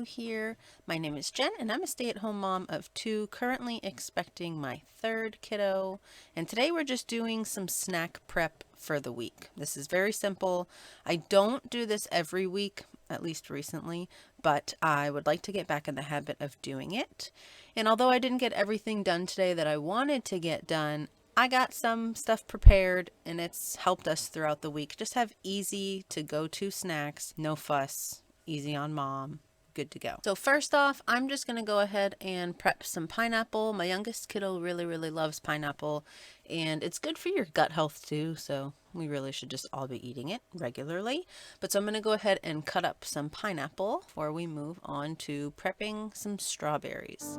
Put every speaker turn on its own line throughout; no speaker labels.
here. My name is Jen and I'm a stay-at-home mom of two, currently expecting my third kiddo. And today we're just doing some snack prep for the week. This is very simple. I don't do this every week, at least recently, but I would like to get back in the habit of doing it. And although I didn't get everything done today that I wanted to get done, I got some stuff prepared and it's helped us throughout the week. Just have easy to go to snacks, no fuss, easy on mom, good to go. So first off, I'm just going to go ahead and prep some pineapple. My youngest kiddo really loves pineapple and it's good for your gut health too. So we really should just all be eating it regularly. But so I'm going to go ahead and cut up some pineapple before we move on to prepping some strawberries.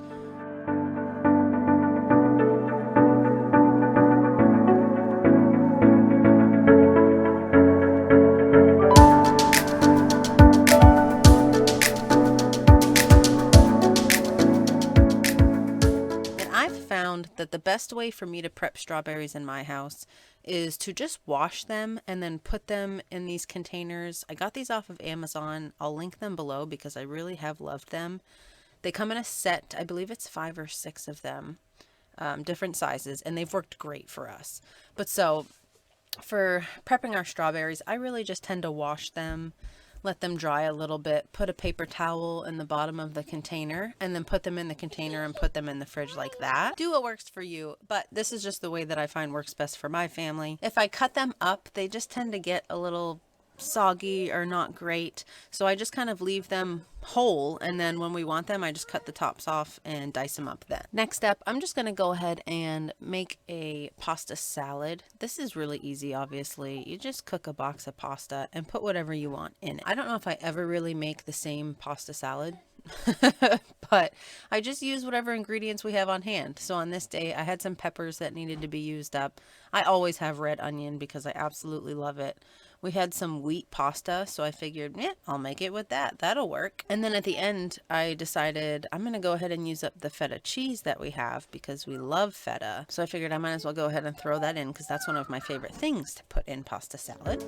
That the best way for me to prep strawberries in my house is to just wash them and then put them in these containers. I got these off of Amazon. I'll link them below because I really have loved them. They come in a set, I believe it's 5 or 6 of them, different sizes, and they've worked great for us. But so for prepping our strawberries, I really just tend to wash them, let them dry a little bit, put a paper towel in the bottom of the container, and then put them in the container and put them in the fridge like that. Do what works for you, but this is just the way that I find works best for my family. If I cut them up, they just tend to get a little soggy or not great, so I just kind of leave them whole, and then when we want them I just cut the tops off and dice them up then. Next up, I'm just going to go ahead and make a pasta salad. This is really easy. Obviously, you just cook a box of pasta and put whatever you want in it. I don't know if I ever really make the same pasta salad but I just use whatever ingredients we have on hand. So on this day I had some peppers that needed to be used up. I always have red onion because I absolutely love it. We had some wheat pasta, so I figured, yeah, I'll make it with that. That'll work. And then at the end, I decided I'm going to go ahead and use up the feta cheese that we have because we love feta. So I figured I might as well go ahead and throw that in because that's one of my favorite things to put in pasta salad.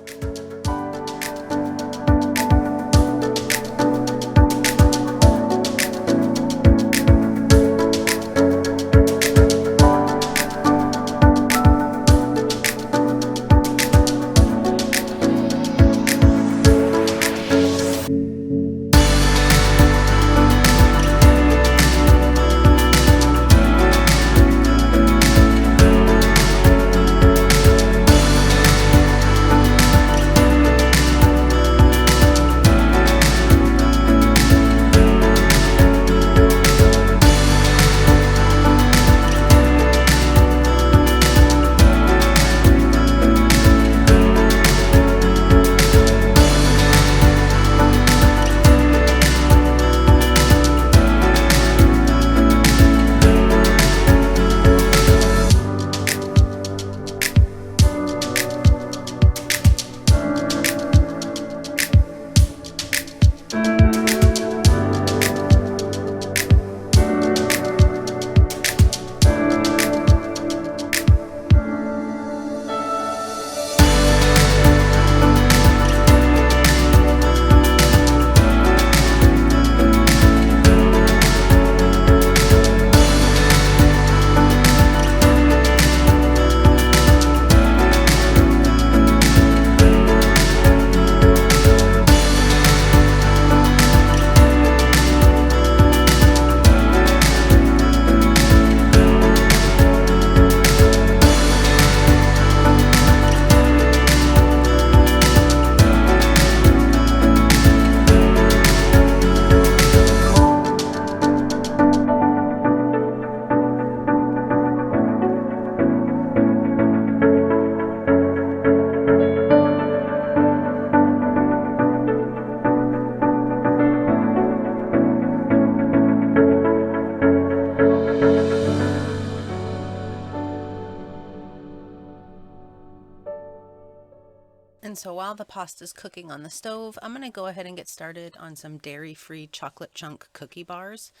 And so while the pasta's cooking on the stove, I'm going to go ahead and get started on some dairy-free chocolate chunk cookie bars.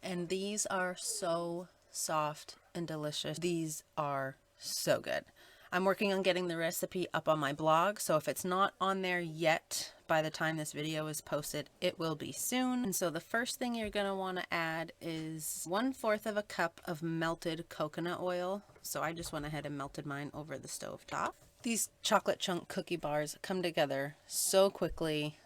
And these are so soft and delicious. These are so good. I'm working on getting the recipe up on my blog, so if it's not on there yet, by the time this video is posted, it will be soon. And so the first thing you're going to want to add is 1/4 of a cup of melted coconut oil. So I just went ahead and melted mine over the stove top. These chocolate chunk cookie bars come together so quickly.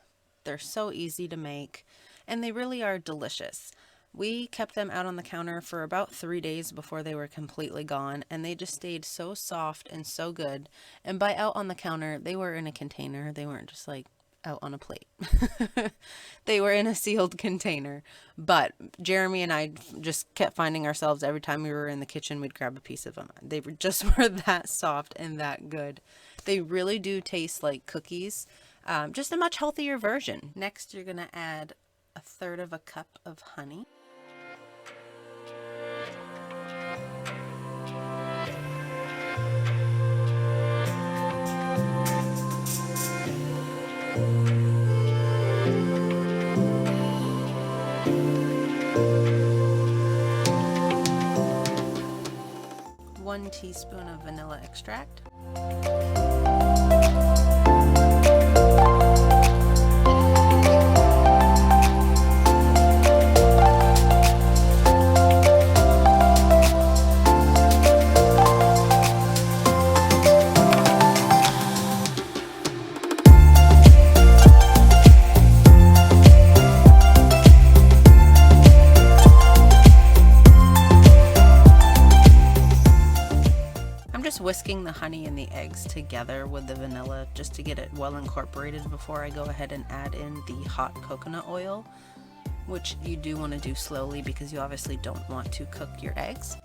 They're so easy to make, and they really are delicious. We kept them out on the counter for about 3 days before they were completely gone, and they just stayed so soft and so good. And by out on the counter, they were in a container. They weren't just like out on a plate. They were in a sealed container. But Jeremy and I just kept finding ourselves every time we were in the kitchen, we'd grab a piece of them. They were just were that soft and that good. They really do taste like cookies, just a much healthier version. Next, you're going to add 1/3 of a cup of honey. One teaspoon of vanilla extract. Whisking the honey and the eggs together with the vanilla just to get it well incorporated before I go ahead and add in the hot coconut oil, which you do want to do slowly because you obviously don't want to cook your eggs.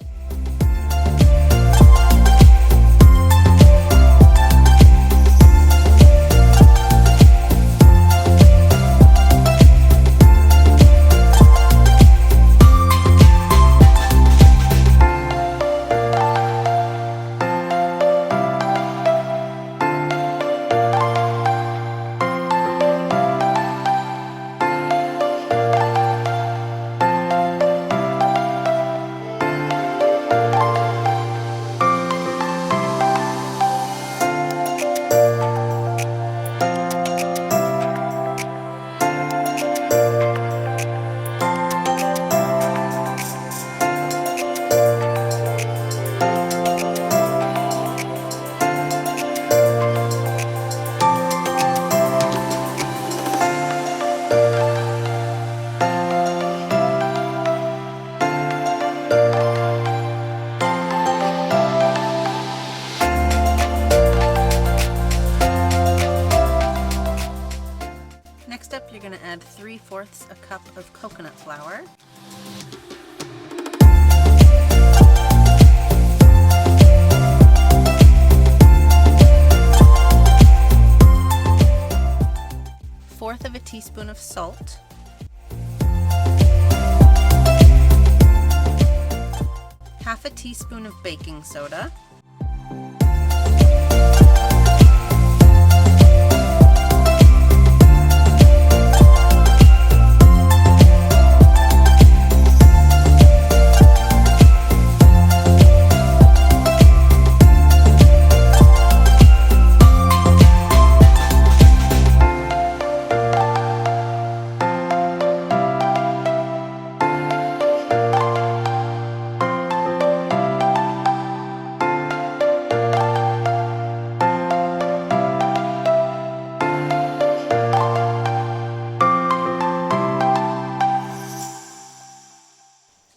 Next up, you're going to add 3/4 a cup of coconut flour. Fourth of a teaspoon of salt. Half a teaspoon of baking soda.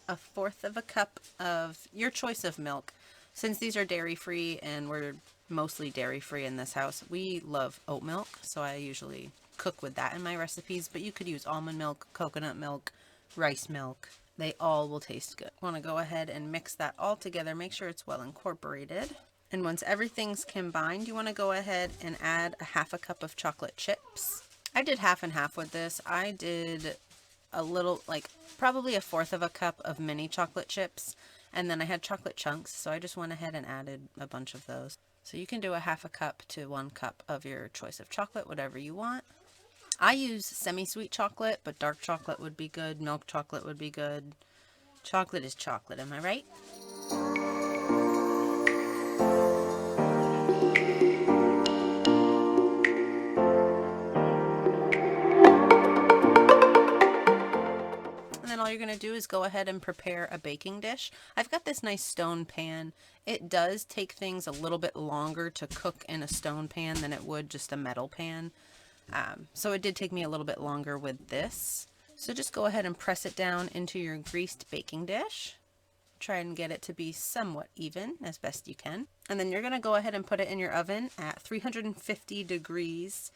A 1/4 of a cup of your choice of milk. Since these are dairy free and we're mostly dairy free in this house, we love oat milk, so I usually cook with that in my recipes, but you could use almond milk, coconut milk, rice milk. They all will taste good. Want to go ahead and mix that all together, make sure it's well incorporated. And once everything's combined, you want to go ahead and add a 1/2 a cup of chocolate chips. I did half and half with this. I did a little, like probably a 1/4 of a cup of mini chocolate chips, and then I had chocolate chunks, so I just went ahead and added a bunch of those. So you can do a 1/2 a cup to 1 cup of your choice of chocolate, whatever you want. I use semi-sweet chocolate, but dark chocolate would be good, milk chocolate would be good. Chocolate is chocolate, am I right? then all you're going to do is go ahead and prepare a baking dish. I've got this nice stone pan. It does take things a little bit longer to cook in a stone pan than it would just a metal pan. So it did take me a little bit longer with this. So just go ahead and press it down into your greased baking dish. Try and get it to be somewhat even as best you can. And then you're going to go ahead and put it in your oven at 350 degrees.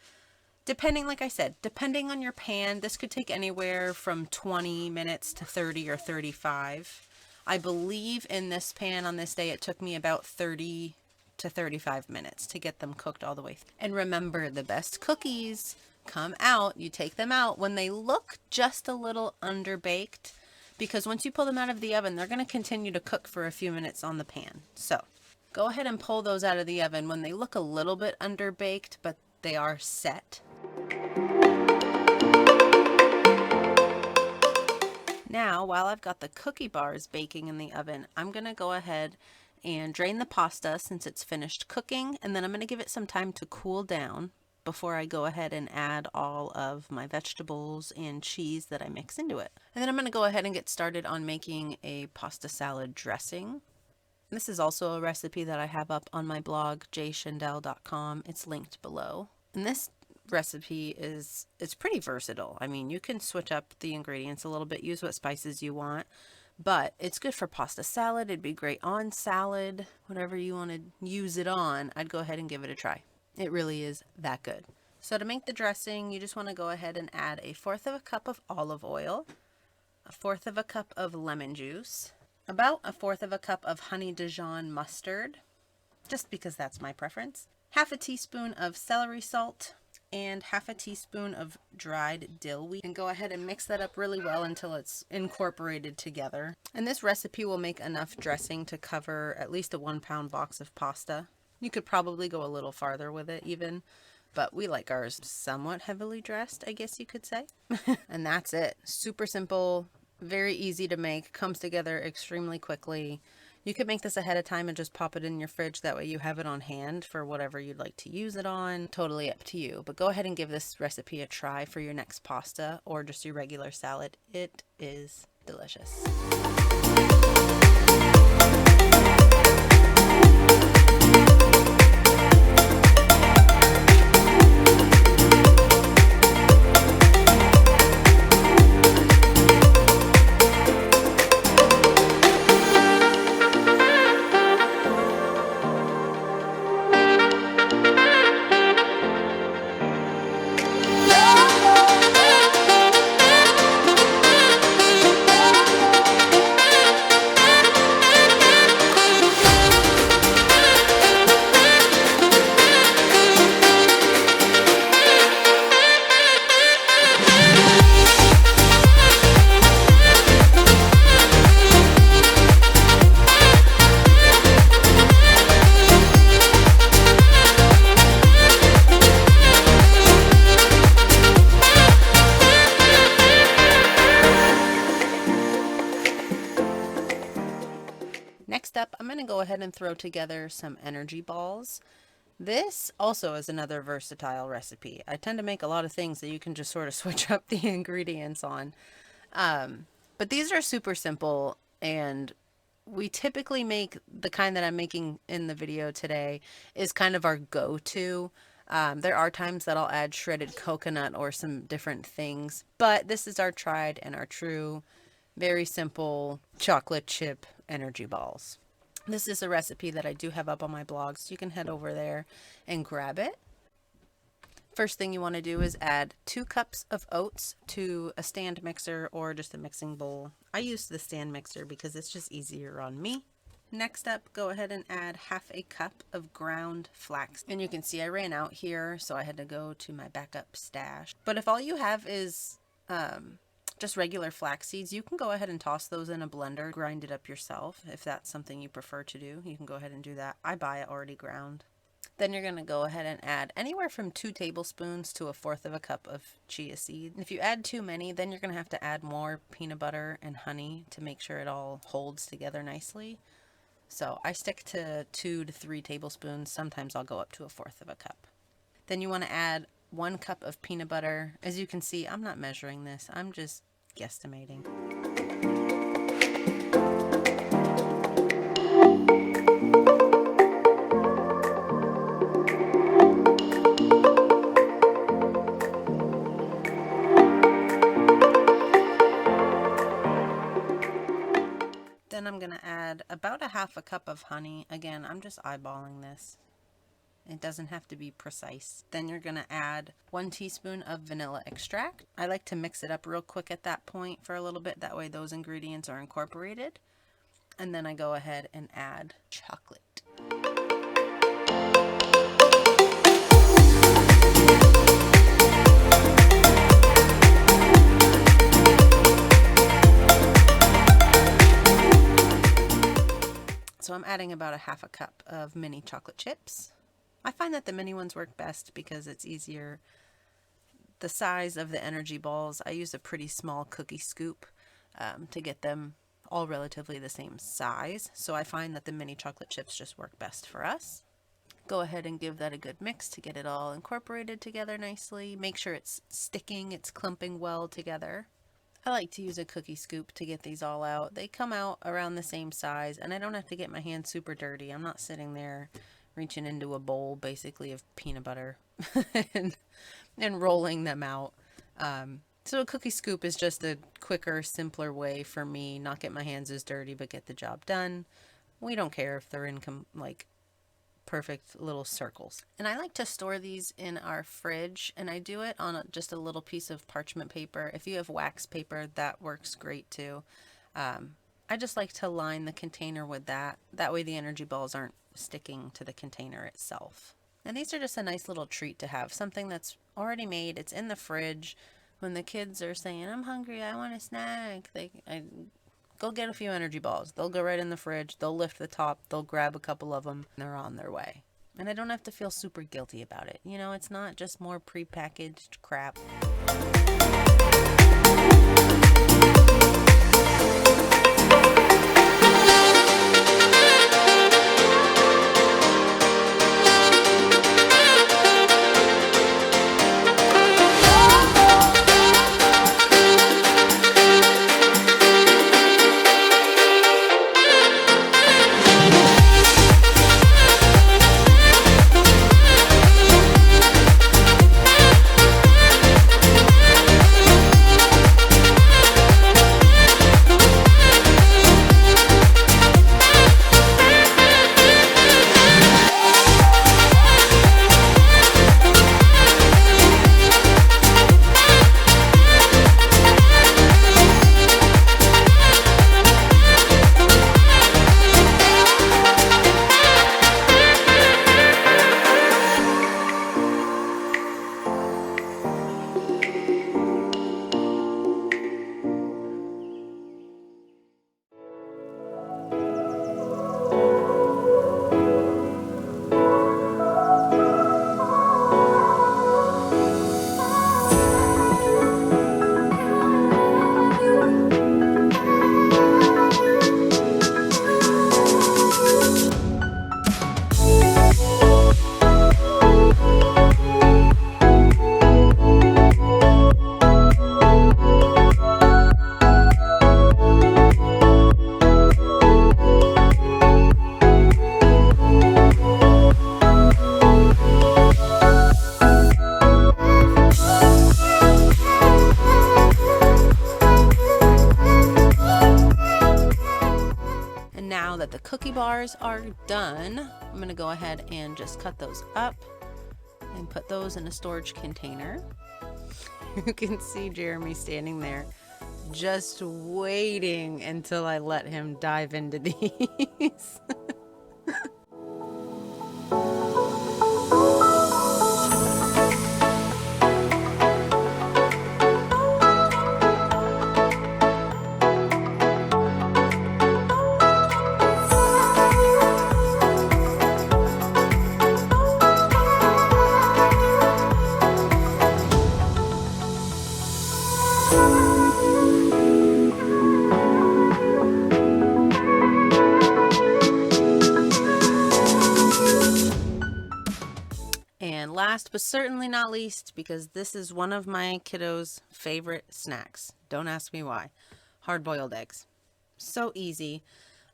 Depending, like I said, depending on your pan, this could take anywhere from 20 minutes to 30 or 35. I believe in this pan on this day, it took me about 30 to 35 minutes to get them cooked all the way. And remember, the best cookies come out, you take them out when they look just a little underbaked, because once you pull them out of the oven, they're going to continue to cook for a few minutes on the pan. So go ahead and pull those out of the oven when they look a little bit underbaked, but they are set. Now, while I've got the cookie bars baking in the oven, I'm going to go ahead and drain the pasta since it's finished cooking, and then I'm going to give it some time to cool down before I go ahead and add all of my vegetables and cheese that I mix into it. And then I'm going to go ahead and get started on making a pasta salad dressing. This is also a recipe that I have up on my blog, jshandell.com. It's linked below. And this recipe it's pretty versatile. I mean, you can switch up the ingredients a little bit, use what spices you want, but it's good for pasta salad. It'd be great on salad, whatever you want to use it on. I'd go ahead and give it a try. It really is that good. So to make the dressing, you just want to go ahead and add 1/4 cup of olive oil, 1/4 cup of lemon juice, about 1/4 cup of honey Dijon mustard, just because that's my preference, 1/2 teaspoon of celery salt, and 1/2 teaspoon of dried dill wheat, and go ahead and mix that up really well until it's incorporated together. And this recipe will make enough dressing to cover at least a 1-pound box of pasta. You could probably go a little farther with it even, but we like ours somewhat heavily dressed, I guess you could say. And that's it. Super simple, very easy to make, comes together extremely quickly. You could make this ahead of time and just pop it in your fridge. That way you have it on hand for whatever you'd like to use it on. Totally up to you. But go ahead and give this recipe a try for your next pasta or just your regular salad. It is delicious. Next up, I'm going to go ahead and throw together some energy balls. This also is another versatile recipe. I tend to make a lot of things that you can just sort of switch up the ingredients on. But these are super simple, and we typically make the kind that I'm making in the video today is kind of our go-to. There are times that I'll add shredded coconut or some different things, but this is our tried and our true, very simple chocolate chip energy balls. This is a recipe that I do have up on my blog, so you can head over there and grab it. First thing you want to do is add 2 cups of oats to a stand mixer or just a mixing bowl. I use the stand mixer because it's just easier on me. Next up, go ahead and add 1/2 cup of ground flax. And you can see I ran out here, so I had to go to my backup stash. But if all you have is just regular flax seeds, you can go ahead and toss those in a blender, grind it up yourself. If that's something you prefer to do, you can go ahead and do that. I buy it already ground. Then you're going to go ahead and add anywhere from 2 tablespoons to 1/4 cup of chia seed. If you add too many, then you're going to have to add more peanut butter and honey to make sure it all holds together nicely. So I stick to 2 to 3 tablespoons. Sometimes I'll go up to 1/4 cup. Then you want to add 1 cup of peanut butter. As you can see, I'm not measuring this. I'm just guesstimating. Then I'm going to add about a half a cup of honey. Again, I'm just eyeballing this. It doesn't have to be precise. Then you're going to add 1 teaspoon of vanilla extract. I like to mix it up real quick at that point for a little bit. That way those ingredients are incorporated. And then I go ahead and add chocolate. So I'm adding about a half a cup of mini chocolate chips. I find that the mini ones work best because it's easier. The size of the energy balls, I use a pretty small cookie scoop to get them all relatively the same size. So I find that the mini chocolate chips just work best for us. Go ahead and give that a good mix to get it all incorporated together nicely. Make sure it's sticking, it's clumping well together. I like to use a cookie scoop to get these all out. They come out around the same size, and I don't have to get my hands super dirty. I'm not sitting there reaching into a bowl basically of peanut butter and rolling them out. So a cookie scoop is just a quicker, simpler way for me not get my hands as dirty but get the job done. We don't care if they're in perfect little circles. And I like to store these in our fridge, and I do it on just a little piece of parchment paper. If you have wax paper, that works great too. I just like to line the container with that. That way the energy balls aren't sticking to the container itself. And these are just a nice little treat to have. Something that's already made, it's in the fridge. When the kids are saying, I'm hungry, I want a snack, I go get a few energy balls. They'll go right in the fridge. They'll lift the top. They'll grab a couple of them. And they're on their way. And I don't have to feel super guilty about it. You know, it's not just more prepackaged crap. Now that the cookie bars are done, I'm going to go ahead and just cut those up and put those in a storage container. You can see Jeremy standing there just waiting until I let him dive into these. And last but certainly not least, because this is one of my kiddos' favorite snacks. Don't ask me why. Hard-boiled eggs. So easy.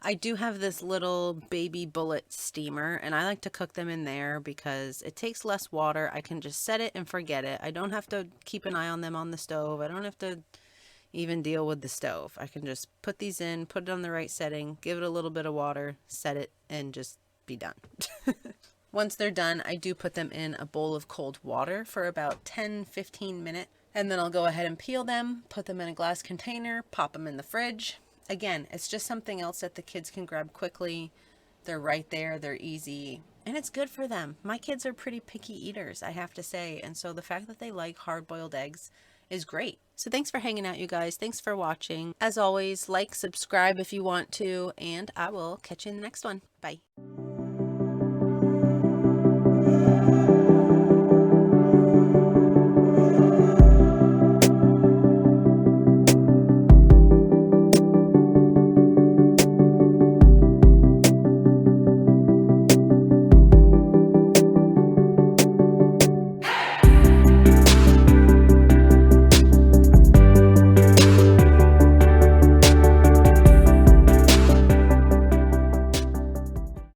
I do have this little baby bullet steamer, and I like to cook them in there because it takes less water. I can just set it and forget it. I don't have to keep an eye on them on the stove. I don't have to, even deal with the stove. I can just put these in, put it on the right setting, give it a little bit of water, set it, and just be done. Once they're done, I do put them in a bowl of cold water for about 10-15 minutes. And then I'll go ahead and peel them, put them in a glass container, pop them in the fridge. Again, it's just something else that the kids can grab quickly. They're right there, they're easy, and it's good for them. My kids are pretty picky eaters, I have to say, and so the fact that they like hard-boiled eggs is great. So thanks for hanging out, you guys. Thanks for watching. As always, like, subscribe if you want to, and I will catch you in the next one. Bye.